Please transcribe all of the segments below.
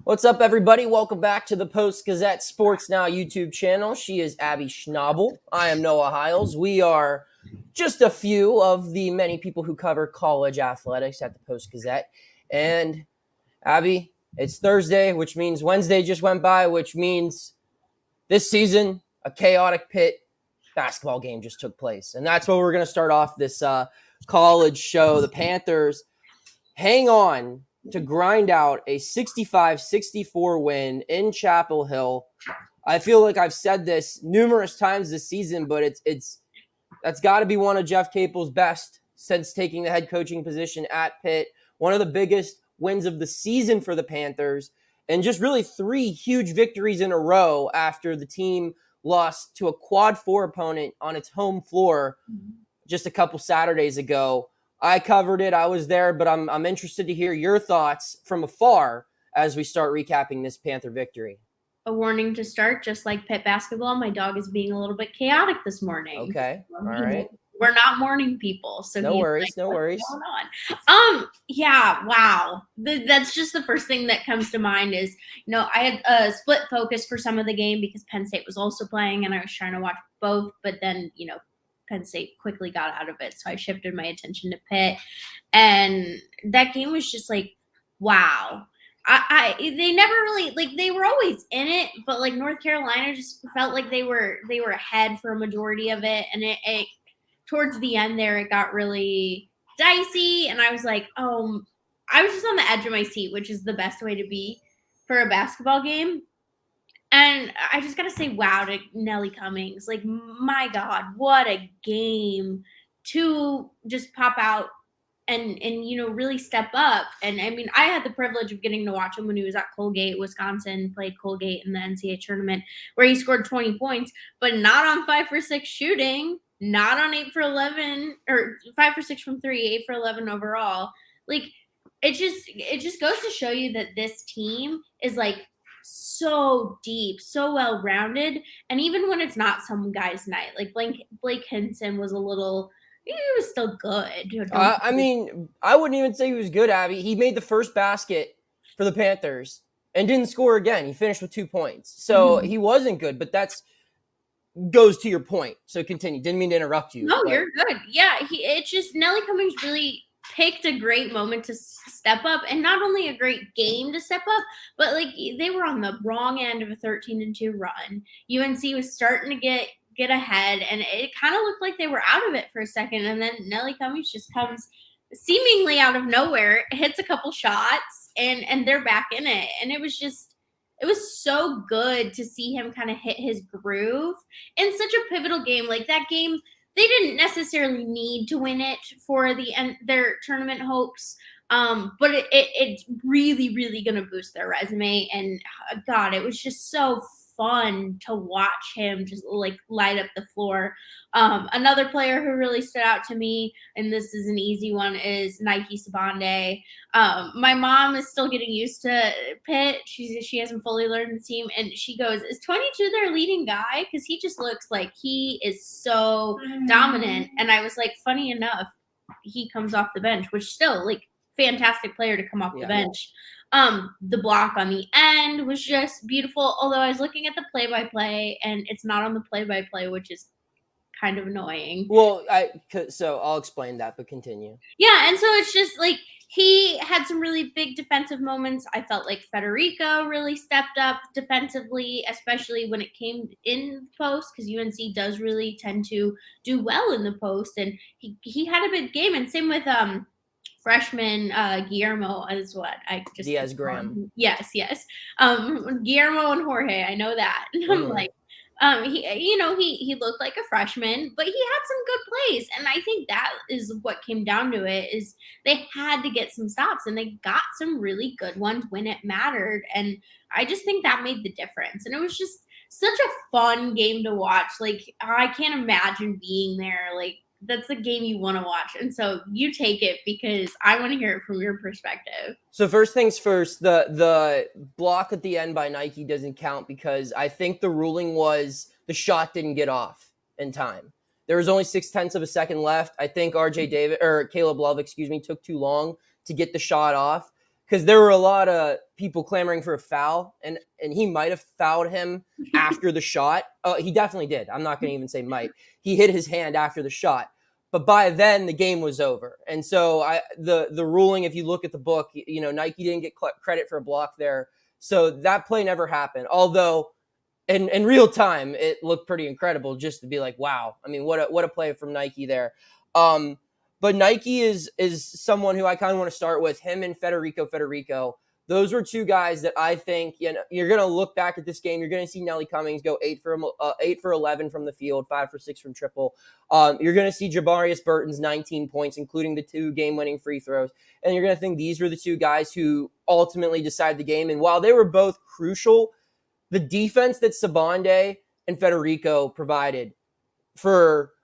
What's up, everybody? Welcome back to the Post-Gazette Sports Now YouTube channel. She is Abby Schnable. I am Noah Hiles. We are just a few of the many people who cover college athletics at the Post-Gazette. And, Abby, it's Thursday, which means Wednesday just went by, which means this season, a chaotic Pitt basketball game just took place. And that's what we're going to start off this college show. The Panthers hang on to grind out a 65-64 win in Chapel Hill. I feel like I've said this numerous times this season, but that's got to be one of Jeff Capel's best since taking the head coaching position at Pitt. One of the biggest wins of the season for the Panthers, and just really three huge victories in a row after the team lost to a quad four opponent on its home floor just a couple Saturdays ago. I covered it. I was there, but I'm interested to hear your thoughts from afar as we start recapping this Panther victory. A warning to start, just like Pitt basketball, my dog is being a little bit chaotic this morning. Okay. All right. We're not morning people, so no worries. What's going on? Yeah, wow. That's just the first thing that comes to mind is, I had a split focus for some of the game because Penn State was also playing and I was trying to watch both, but then, Penn State quickly got out of it. So I shifted my attention to Pitt. And that game was just like, wow. They never really, they were always in it, but North Carolina just felt like they were ahead for a majority of it. And it towards the end there, it got really dicey. And I was like, I was just on the edge of my seat, which is the best way to be for a basketball game. And I just got to say, wow to Nellie Cummings. My God, what a game to just pop out and really step up. And, I mean, I had the privilege of getting to watch him when he was at Colgate, Wisconsin, played Colgate in the NCAA tournament where he scored 20 points, but not on 5 for 6 shooting, not on 8 for 11, or 5 for 6 from 3, 8 for 11 overall. It just goes to show you that this team is so deep, so well-rounded, and even when it's not some guy's night, Blake Hinson was he was still good. I mean, I wouldn't even say he was good, Abby. He made the first basket for the Panthers and didn't score again. He finished with 2 points. So he wasn't good, but that's goes to your point. So continue. Didn't mean to interrupt you. No, you're good. Yeah, Nellie Cummings really picked a great moment to step up, and not only a great game to step up, but they were on the wrong end of a 13-2 run. UNC was starting to get ahead, and it kind of looked like they were out of it for a second, and then Nellie Cummings just comes seemingly out of nowhere, hits a couple shots, and they're back in it. And it was so good to see him kind of hit his groove in such a pivotal game. That game, they didn't necessarily need to win it for their tournament hopes, but it's really, really going to boost their resume. And God, it was just so fun to watch him just light up the floor. Another player who really stood out to me, and this is an easy one, is Nike Sabande. My mom is still getting used to Pitt. She hasn't fully learned the team, and she goes, "Is 22 their leading guy? Because he just looks like he is so dominant." And I was like, funny enough, he comes off the bench, which still fantastic player to come off the bench. The block on the end was just beautiful, although I was looking at the play-by-play and it's not on the play-by-play, which is kind of annoying. Well, so I'll explain that, but continue. Yeah, and so it's just he had some really big defensive moments. I felt like Federico really stepped up defensively, especially when it came in post, because UNC does really tend to do well in the post, and he had a big game. And same with freshman Guillermo is what I just Diaz-Graham. Yes. Guillermo and Jorge, I know that. I'm he looked like a freshman, but he had some good plays, and I think that is what came down to it. Is they had to get some stops, and they got some really good ones when it mattered, and I just think that made the difference. And it was just such a fun game to watch. I can't imagine being there. That's the game you want to watch. And so you take it because I want to hear it from your perspective. So first things first, the block at the end by Nike doesn't count because I think the ruling was the shot didn't get off in time. There was only 0.6 of a second left. I think Caleb Love, took too long to get the shot off. because there were a lot of people clamoring for a foul, and he might have fouled him after the shot. He definitely did. I'm not going to even say might. He hit his hand after the shot. But by then, the game was over. And so the ruling, if you look at the book, Nike didn't get credit for a block there. So that play never happened. Although in real time, it looked pretty incredible just to be like, wow. I mean, what a play from Nike there. But Nike is someone who I kind of want to start with. Him and Federico. Those were two guys that I think you're going to look back at this game. You're going to see Nelly Cummings go 8 for 11 from the field, 5 for 6 from triple. You're going to see Jamarius Burton's 19 points, including the 2 game-winning free throws. And you're going to think these were the two guys who ultimately decided the game. And while they were both crucial, the defense that Sabande and Federico provided for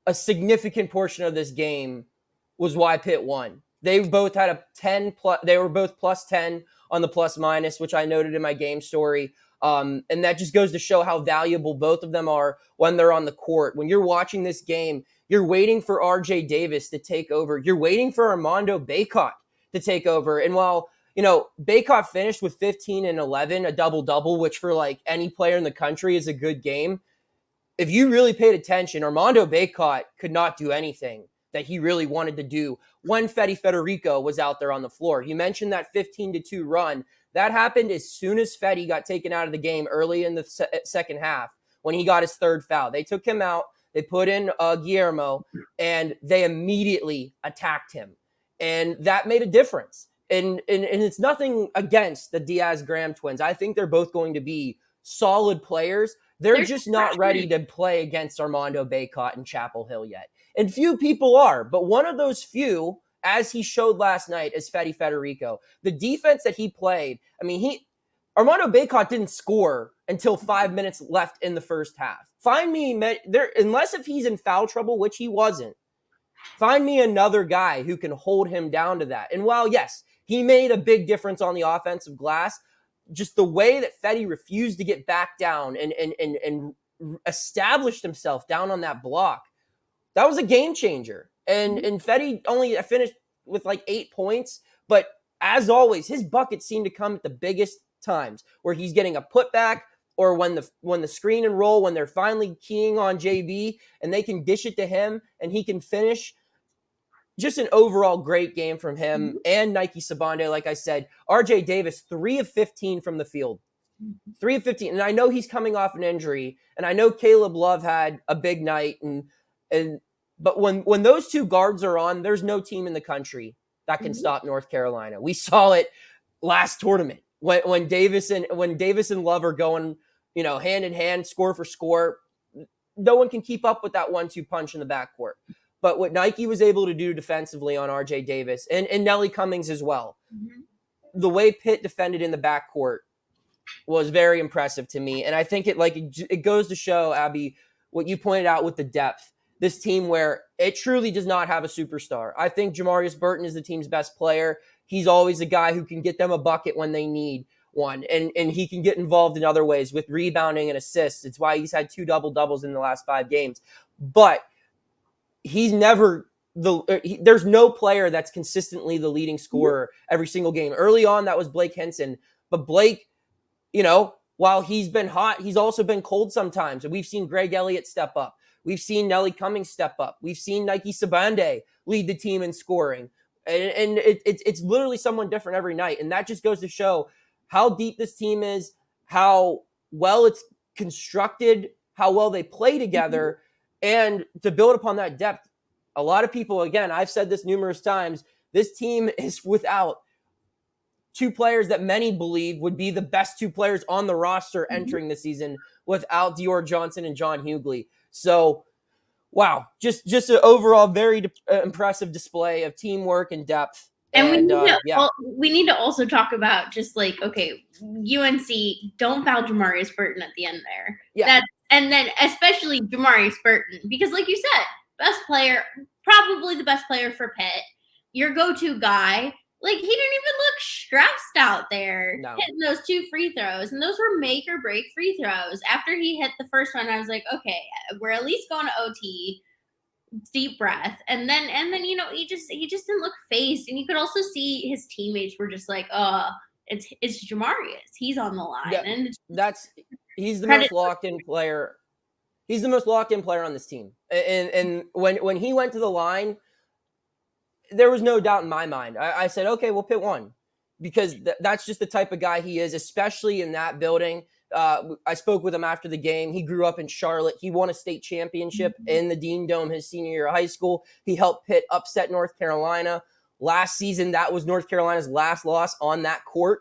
a significant portion of this game was why Pitt won. They both had a 10 plus. They were both plus 10 on the plus minus, which I noted in my game story. And that just goes to show how valuable both of them are when they're on the court. When you're watching this game, you're waiting for RJ Davis to take over. You're waiting for Armando Bacot to take over. And while, Bacot finished with 15 and 11, a double-double, which for like any player in the country is a good game. If you really paid attention, Armando Bacot could not do anything that he really wanted to do when Federico was out there on the floor. You mentioned that 15-2 run. That happened as soon as Fetty got taken out of the game early in the second half when he got his 3rd foul. They took him out. They put in Guillermo, and they immediately attacked him. And that made a difference. And it's nothing against the Diaz-Graham twins. I think they're both going to be solid players. They're just not ready to play against Armando Bacot and Chapel Hill yet. And few people are, but one of those few, as he showed last night, is Federico. The defense that he played, Armando Bacot didn't score until 5 minutes left in the first half. Unless if he's in foul trouble, which he wasn't, find me another guy who can hold him down to that. And while, yes, he made a big difference on the offensive glass, just the way that Fetty refused to get back down and established himself down on that block, that was a game changer. And Fetty only finished with like 8 points, but as always, his buckets seem to come at the biggest times where he's getting a putback or when the screen and roll, when they're finally keying on JB and they can dish it to him and he can finish. Just an overall great game from him and Nike Sabande. Like I said, RJ Davis, 3 of 15 from the field, 3 of 15. And I know he's coming off an injury, and I know Caleb Love had a big night. But when those two guards are on, there's no team in the country that can stop North Carolina. We saw it last tournament when Davis and Love are going, hand in hand, score for score. No one can keep up with that 1-2 punch in the backcourt. But what Nike was able to do defensively on RJ Davis and Nelly Cummings as well, the way Pitt defended in the backcourt was very impressive to me. And I think it goes to show, Abby, what you pointed out with the depth. This team where it truly does not have a superstar. I think Jamarius Burton is the team's best player. He's always a guy who can get them a bucket when they need one. And he can get involved in other ways with rebounding and assists. It's why he's had 2 double-doubles in the last 5 games. But he's never there's no player that's consistently the leading scorer every single game. Early on, that was Blake Henson. But Blake, while he's been hot, he's also been cold sometimes. And we've seen Greg Elliott step up. We've seen Nelly Cummings step up. We've seen Nike Sabande lead the team in scoring. And it's literally someone different every night. And that just goes to show how deep this team is, how well it's constructed, how well they play together. And to build upon that depth, a lot of people, again, I've said this numerous times, this team is without 2 players that many believe would be the best 2 players on the roster entering the season without Dior Johnson and John Hughley. So, wow, just an overall very impressive display of teamwork and depth. And we need to also talk about just like, okay, UNC, don't foul Jamarius Burton at the end there. Yeah. And then especially Jamarius Burton, because like you said, best player, probably the best player for Pitt, your go-to guy. Like, he didn't even look stressed out there hitting those 2 free throws. And those were make or break free throws. After he hit the first one, I was like, okay, we're at least going to OT. deep breath, and then he just didn't look phased, and you could also see his teammates were just like, it's Jamarius, he's on the line, Yeah, and he's the credit. most locked in player. He's the most locked in player on this team. And when he went to the line, there was no doubt in my mind. I said, okay, we'll Pitt one, because that's just the type of guy he is, especially in that building. I spoke with him after the game. He grew up in Charlotte. He won a state championship in the Dean Dome his senior year of high school. He helped Pitt upset North Carolina. Last season, that was North Carolina's last loss on that court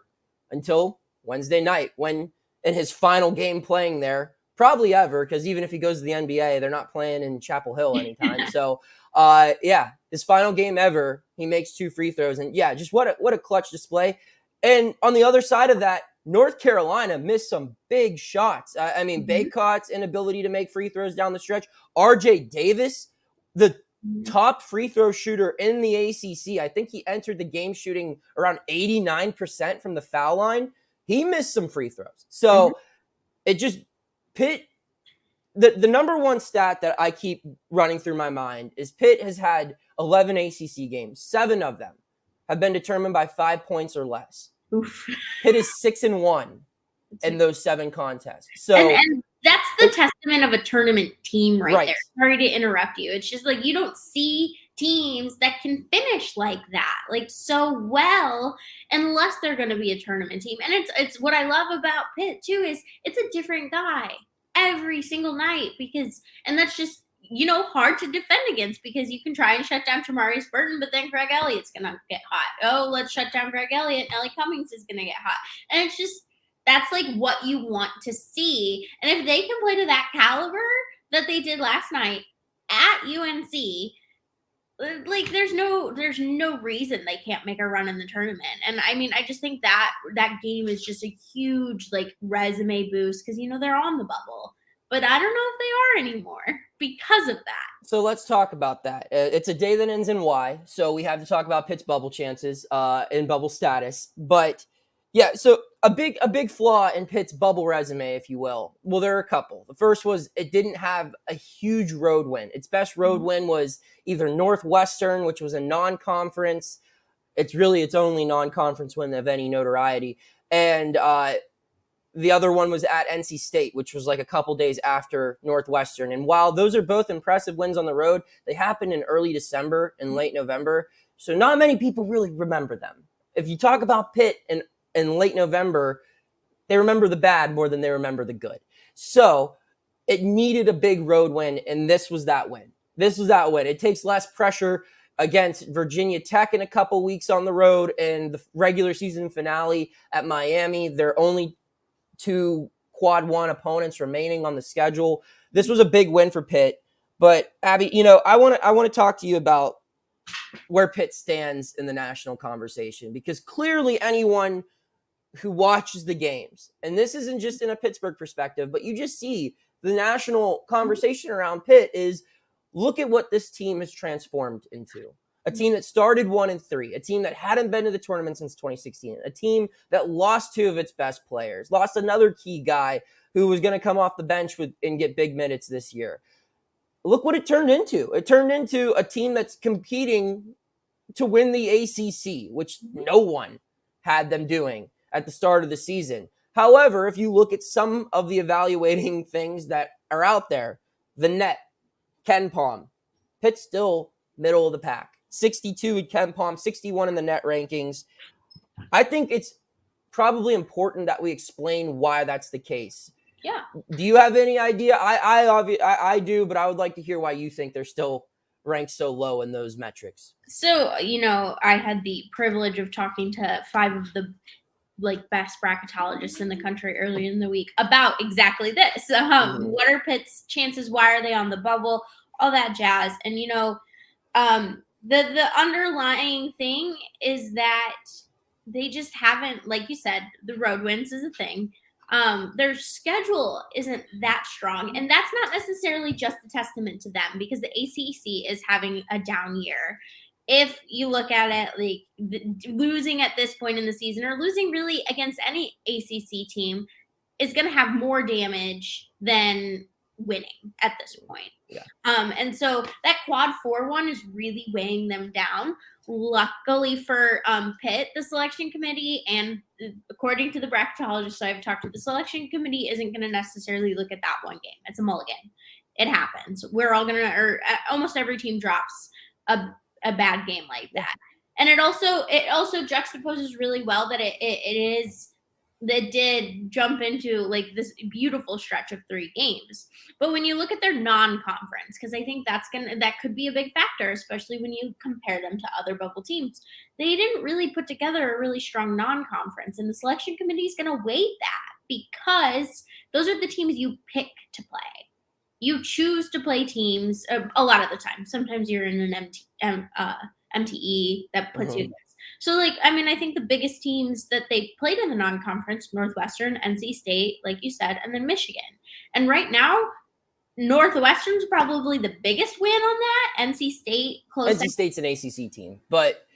until Wednesday night, when in his final game playing there, probably ever, because even if he goes to the NBA, they're not playing in Chapel Hill anytime. So, his final game ever, he makes 2 free throws. And yeah, just what a clutch display. And on the other side of that, North Carolina missed some big shots. I mean, Baycott's inability to make free throws down the stretch. RJ Davis, the top free throw shooter in the ACC. I think he entered the game shooting around 89% from the foul line. He missed some free throws. So it just, Pitt, the number one stat that I keep running through my mind is Pitt has had 11 ACC games. 7 of them have been determined by 5 points or less. Oof. Pitt is 6-1 in those 7 contests. So and that's the testament of a tournament team right there. Sorry to interrupt you. It's just like you don't see teams that can finish like that, like so well, unless they're going to be a tournament team. And it's what I love about Pitt too, is it's a different guy every single night, and that's just, hard to defend against, because you can try and shut down Tamarius Burton, but then Greg Elliott's going to get hot. Oh, let's shut down Greg Elliott. Ellie Cummings is going to get hot. And it's just, that's like what you want to see. And if they can play to that caliber that they did last night at UNC, like there's no reason they can't make a run in the tournament. And I mean, I just think that game is just a huge like resume boost, because they're on the bubble. But I don't know if they are anymore because of that. So let's talk about that. It's a day that ends in Y, so we have to talk about Pitt's bubble chances and bubble status. But yeah, so a big flaw in Pitt's bubble resume, if you will. Well, there are a couple. The first was it didn't have a huge road win. Its best road win was either Northwestern, which was a non-conference. It's really its only non-conference win of any notoriety. And the other one was at NC State, which was like a couple days after Northwestern. And while those are both impressive wins on the road, they happened in early December and late November. So not many people really remember them. If you talk about Pitt in late November, they remember the bad more than they remember the good. So it needed a big road win, and this was that win. It takes less pressure against Virginia Tech in a couple weeks on the road, and the regular season finale at Miami. They're only 2 quad 1 opponents remaining on the schedule. This was a big win for Pitt. But Abby, I want to talk to you about where Pitt stands in the national conversation, because clearly anyone who watches the games, and this isn't just in a Pittsburgh perspective, but you just see the national conversation around Pitt is, look at what this team has transformed into. A team that started 1-3, a team that hadn't been to the tournament since 2016, a team that lost 2 of its best players, lost another key guy who was going to come off the bench and get big minutes this year. Look what it turned into. It turned into a team that's competing to win the ACC, which no one had them doing at the start of the season. However, if you look at some of the evaluating things that are out there, the net, Ken Palm, Pitt's still middle of the pack. 62 at Ken Palm, 61 in the net rankings. I think it's probably important that we explain why that's the case. Yeah. Do you have any idea? I do, but I would like to hear why you think they're still ranked so low in those metrics. So, I had the privilege of talking to 5 of the best bracketologists in the country earlier in the week about exactly this. What are Pitt's chances? Why are they on the bubble? All that jazz. And, the underlying thing is that they just haven't, like you said, the road wins is a thing. Their schedule isn't that strong, and that's not necessarily just a testament to them, because the ACC is having a down year. If you look at it, losing at this point in the season, or losing really against any ACC team, is going to have more damage than winning at this point. Yeah. And so that quad 4-1 is really weighing them down. Luckily for Pitt, the selection committee, and according to the bracketologists I've talked to, the selection committee isn't going to necessarily look at that one game. It's a mulligan. It happens. We're all going to, or almost every team drops a bad game like that. And it also juxtaposes really well that it did jump into like this beautiful stretch of 3 games. But when you look at their non-conference, because I think that could be a big factor, especially when you compare them to other bubble teams, they didn't really put together a really strong non-conference, and the selection committee is going to weigh that because those are the teams you pick to play. You choose to play teams a lot of the time. Sometimes you're in an MTE that puts you. So, like, I mean, I think the biggest teams that they played in the non-conference, Northwestern, NC State, like you said, and then Michigan. And right now, Northwestern's probably the biggest win on that. NC State close. NC State's an ACC team, but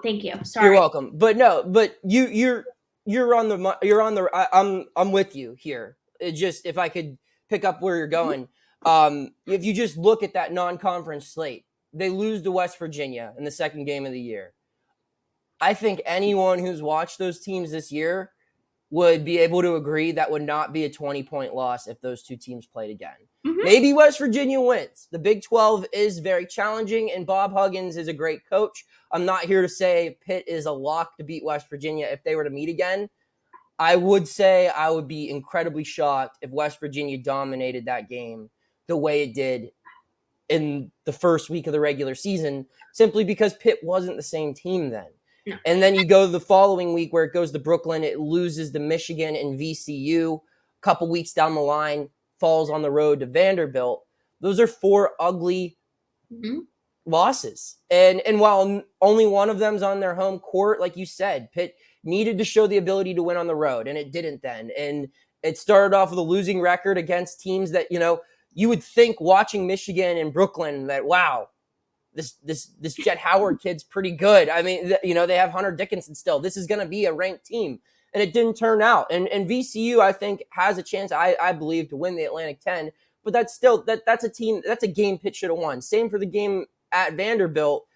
thank you. Sorry, you're welcome. But no, but you're on the. I'm with you here. It just, if I could pick up where you're going, if you just look at that non-conference slate, they lose to West Virginia in the second game of the year. I think anyone who's watched those teams this year would be able to agree that would not be a 20-point loss if those two teams played again. Maybe West Virginia wins. The Big 12 is very challenging, and Bob Huggins is a great coach. I'm not here to say Pitt is a lock to beat West Virginia if they were to meet again. I would say I would be incredibly shocked if West Virginia dominated that game the way it did in the first week of the regular season, simply because Pitt wasn't the same team then. No. And then you go the following week where it goes to Brooklyn, it loses to Michigan and VCU. A couple weeks down the line, falls on the road to Vanderbilt. Those are 4 ugly losses. And while only one of them's on their home court, like you said, Pitt needed to show the ability to win on the road, and it didn't then. And it started off with a losing record against teams that, you would think watching Michigan and Brooklyn that, wow, this Jet Howard kid's pretty good. I mean, they have Hunter Dickinson still. This is going to be a ranked team. And it didn't turn out. And VCU, I think, has a chance, I believe, to win the Atlantic 10. But that's still, that's a team, that's a game Pitt should have won. Same for the game at Vanderbilt.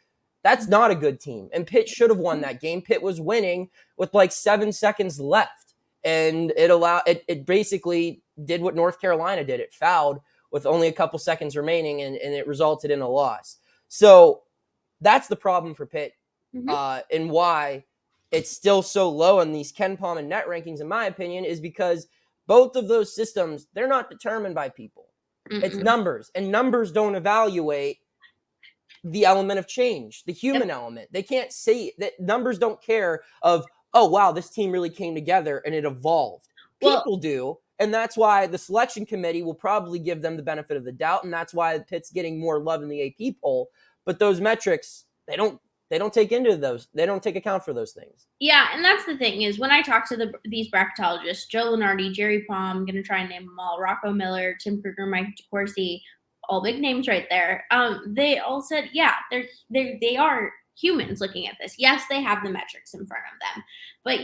That's not a good team. And Pitt should have won that game. Pitt was winning with like 7 seconds left. And it basically did what North Carolina did. It fouled with only a couple seconds remaining, and it resulted in a loss. So that's the problem for Pitt, and why it's still so low in these KenPom and net rankings, in my opinion, is because both of those systems, they're not determined by people. It's numbers, and numbers don't evaluate the element of change, the human element. They can't say that. Numbers don't care of, oh, wow, this team really came together and it evolved. People do. And that's why the selection committee will probably give them the benefit of the doubt. And that's why Pitt's getting more love in the AP poll. But those metrics, they don't take into those. They don't take account for those things. Yeah. And that's the thing is when I talk to these bracketologists, Joe Lunardi, Jerry Palm, I'm going to try and name them all, Rocco Miller, Tim Kruger, Mike DeCourcy, all big names right there. They all said, yeah, they are humans looking at this. Yes, they have the metrics in front of them. But,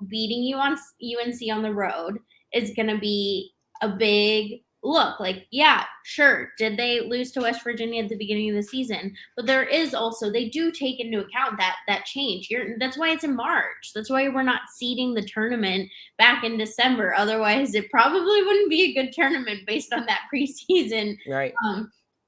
beating you on UNC on the road is going to be a big look. Like, yeah, sure. Did they lose to West Virginia at the beginning of the season? But there is also, they do take into account that change. That's why it's in March. That's why we're not seeding the tournament back in December. Otherwise, it probably wouldn't be a good tournament based on that preseason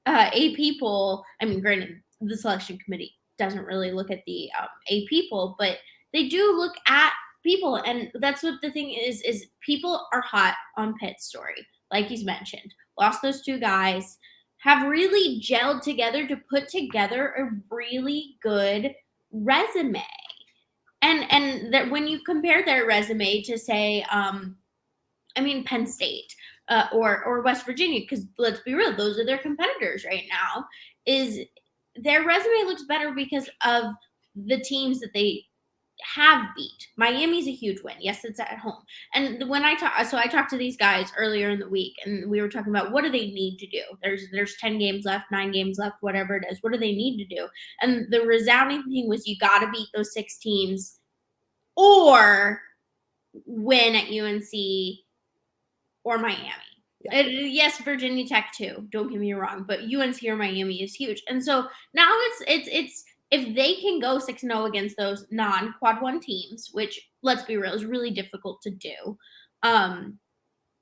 AP poll. I mean, granted, the selection committee doesn't really look at the AP poll, but they do look at people, and that's what the thing is people are hot on Pitt's story, like he's mentioned. Lost those 2 guys, have really gelled together to put together a really good resume. And that when you compare their resume to, say, Penn State or West Virginia, because let's be real, those are their competitors right now, is their resume looks better because of the teams that they have beat. Miami's a huge win. Yes, it's at home. And when I talked to these guys earlier in the week, and we were talking about what do they need to do. There's 10 games left, 9 games left, whatever it is. What do they need to do? And the resounding thing was you got to beat those 6 teams or win at UNC or Miami. Yeah. Yes, Virginia Tech too. Don't get me wrong, but UNC or Miami is huge, and so now it's if they can go 6-0 against those non-quad one teams, which let's be real is really difficult to do. Um,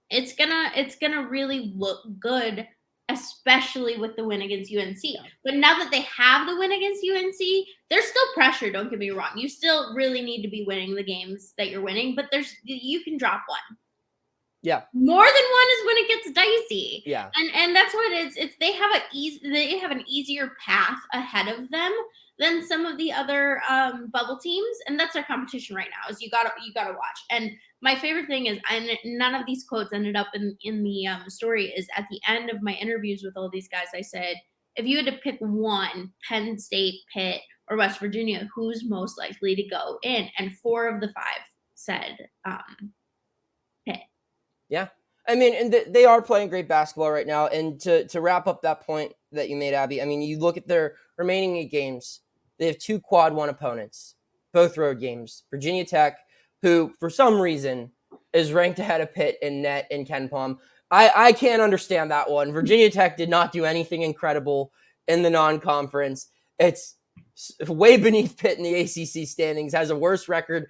it's gonna really look good, especially with the win against UNC. Yeah. But now that they have the win against UNC, there's still pressure. Don't get me wrong. You still really need to be winning the games that you're winning, but you can drop one. Yeah. More than one is when it gets dicey. Yeah. And that's what it's they have an easier path ahead of them than some of the other bubble teams, and that's our competition right now. Is you gotta watch. And my favorite thing is, and none of these quotes ended up in the story, is at the end of my interviews with all these guys, I said, if you had to pick one, Penn State, Pitt, or West Virginia, who's most likely to go in? And 4 of the 5 said Pitt. Yeah. I mean, and they are playing great basketball right now. And to wrap up that point that you made, Abby, I mean, you look at their remaining 8 games, they have 2 quad one opponents, both road games. Virginia Tech, who for some reason is ranked ahead of Pitt in net and Ken Palm. I can't understand that one. Virginia Tech did not do anything incredible in the non-conference. It's way beneath Pitt in the ACC standings, has a worse record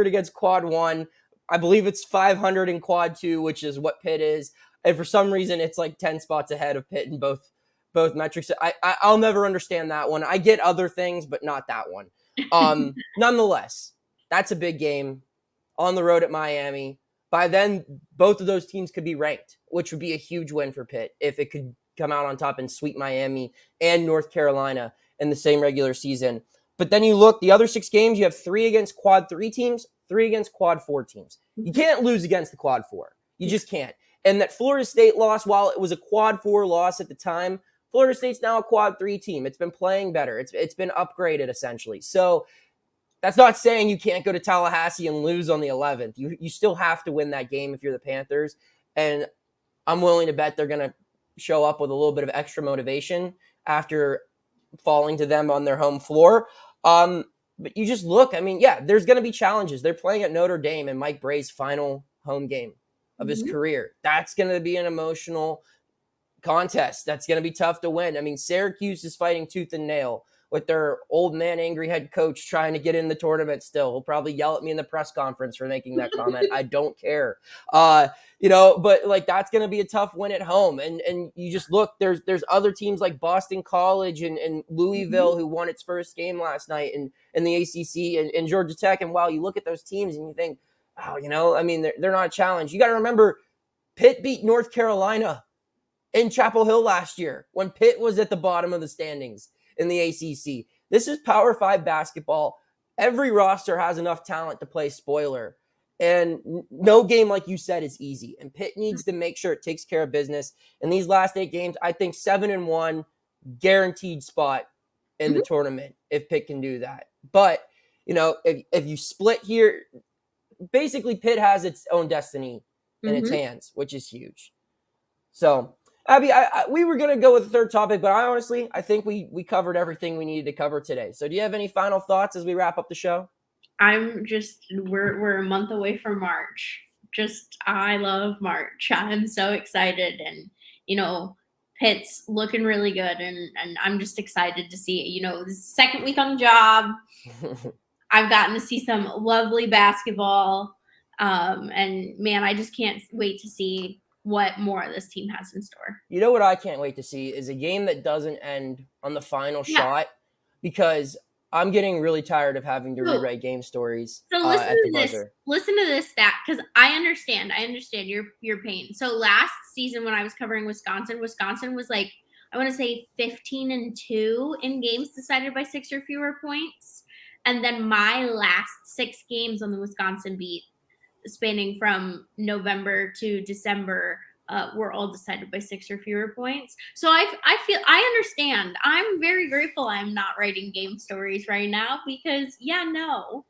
against quad one. I believe it's 500 in quad 2, which is what Pitt is. And for some reason, it's like 10 spots ahead of Pitt in both metrics. I'll never understand that one. I get other things, but not that one. Nonetheless, that's a big game on the road at Miami. By then, both of those teams could be ranked, which would be a huge win for Pitt if it could come out on top and sweep Miami and North Carolina in the same regular season. But then you look, the other 6 games, you have 3 against quad 3 teams, 3 against quad 4 teams. You can't lose against the quad 4. You just can't. And that Florida State loss, while it was a quad 4 loss at the time, Florida State's now a quad 3 team. It's been playing better. It's been upgraded, essentially. So that's not saying you can't go to Tallahassee and lose on the 11th. You still have to win that game if you're the Panthers. And I'm willing to bet they're going to show up with a little bit of extra motivation after falling to them on their home floor. But you just look, I mean, yeah, there's going to be challenges. They're playing at Notre Dame in Mike Bray's final home game of his career. That's going to be an emotional contest. That's going to be tough to win. I mean, Syracuse is fighting tooth and nail with their old man, angry head coach trying to get in the tournament still. He'll probably yell at me in the press conference for making that comment. I don't care. But like that's going to be a tough win at home. And you just look, there's other teams like Boston College and Louisville who won its first game last night in the ACC and Georgia Tech. And while you look at those teams and you think, oh, I mean, they're not a challenge. You got to remember Pitt beat North Carolina in Chapel Hill last year when Pitt was at the bottom of the standings in the ACC. This is Power 5 basketball. Every roster has enough talent to play spoiler. And no game, like you said, is easy. And Pitt needs to make sure it takes care of business. In these last 8 games, I think 7-1, guaranteed spot in the tournament if Pitt can do that. But, if you split here, basically Pitt has its own destiny in its hands, which is huge. So, Abby, we were going to go with the third topic, but I think we covered everything we needed to cover today. So do you have any final thoughts as we wrap up the show? We're a month away from March. I love March. I'm so excited. And, Pitt's looking really good. And I'm just excited to see it. The second week on the job, I've gotten to see some lovely basketball. And man, I just can't wait to see what more this team has in store. You know what I can't wait to see is a game that doesn't end on the final shot, because I'm getting really tired of having to rewrite game stories. So listen to this stat, because I understand your pain. So last season when I was covering Wisconsin was like, I want to say 15-2 in games decided by 6 or fewer points. And then my last 6 games on the Wisconsin beat, spanning from November to December, were all decided by 6 or fewer points. So I understand. I'm very grateful I'm not writing game stories right now because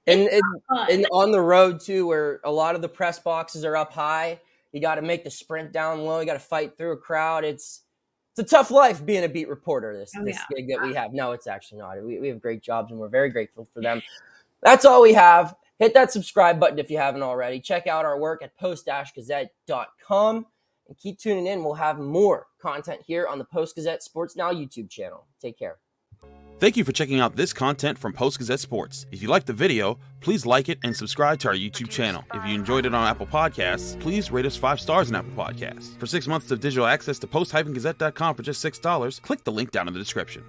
and on the road too, where a lot of the press boxes are up high, you got to make the sprint down low. You got to fight through a crowd. It's a tough life being a beat reporter. This gig that we have. No, it's actually not. We have great jobs and we're very grateful for them. That's all we have. Hit that subscribe button if you haven't already. Check out our work at post-gazette.com. And keep tuning in. We'll have more content here on the Post-Gazette Sports Now YouTube channel. Take care. Thank you for checking out this content from Post-Gazette Sports. If you liked the video, please like it and subscribe to our YouTube channel. If you enjoyed it on Apple Podcasts, please rate us 5 stars on Apple Podcasts. For 6 months of digital access to post-gazette.com for just $6, click the link down in the description.